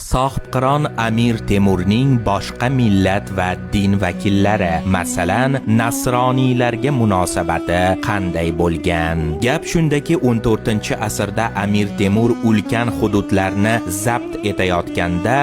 Sohibqiron Amir Temurning boshqa millat va din vakillari, masalan, nasroniylarga munosabati qanday bo'lgan? Gap shundaki, 14-asrda Amir Temur ulkan hududlarni zabt etayotganda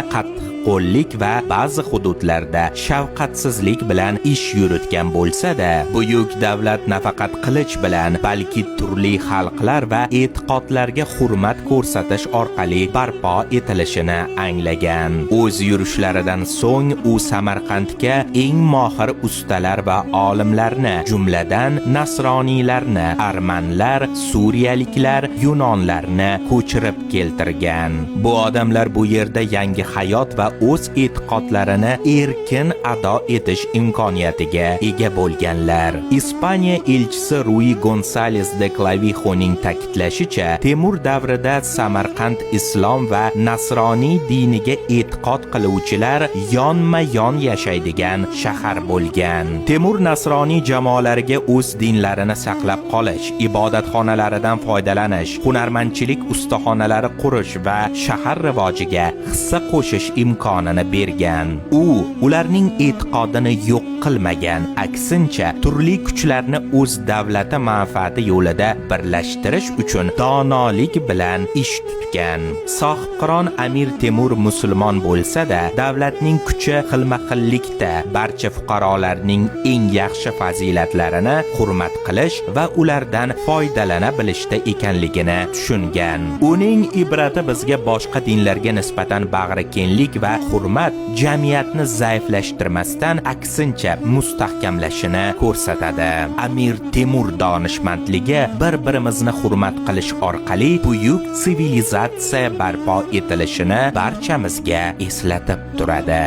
qo'llik va ba'zi hududlarda shafqatsizlik bilan ish yuritgan bo'lsa-da, buyuk davlat nafaqat qilich bilan, balki turli xalqlar va e'tiqodlarga hurmat ko'rsatish orqali barpo etilishini anglagan. O'z yurishlaridan so'ng u Samarqandga eng mohir ustalar va olimlarni, jumladan nasroniylarni, armanlar, suriyaliklar, yunonlarni ko'chirib keltirgan. Bu odamlar bu yerda yangi hayot va o'z e'tiqodlarini erkin ado etish imkoniyatiga ega bo'lganlar. Ispaniya elchisi Rui González de Clavijo'ning ta'kidlashicha, Temur davrida Samarqand islom va nasroniy diniga e'tiqod qiluvchilar yonma-yon yashaydigan shahar bo'lgan. Temur nasroniy jamoalariga o'z dinlarini saqlab qolish, ibodatxonalaridan foydalanish, hunarmandchilik ustaxonalari qurish va shahar rivojiga hissa qo'shish imkonini bergan. U ularning e'tiqodini yo'q qilmagan, aksincha turli kuchlarni o'z davlati manfaati yo'lida birlashtirish uchun donolik bilan ish tutgan. Sohibqiron Amir Temur musulmon bo'lsa-da, davlatning kuchi xilma-xillikda, barcha fuqarolarning eng yaxshi fazilatlarini hurmat qilish va ulardan foydalana bilishda ekanligini tushungan. Uning ibrati bizga boshqa dinlarga nisbatan bag'rikenglik va hurmat jamiyatni zaiflashtirmasdan, aksincha mustahkamlashini ko'rsatadi. Amir Temur donishmandligi bir-birimizni hurmat qilish orqali buyuk sivilizatsiya barpo etilishini barchamizga eslatib turadi.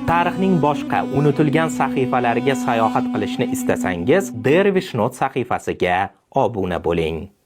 Tarixning boshqa unutilgan sahifalariga sayohat qilishni istasangiz, Dervish Not sahifasiga obuna bo'ling.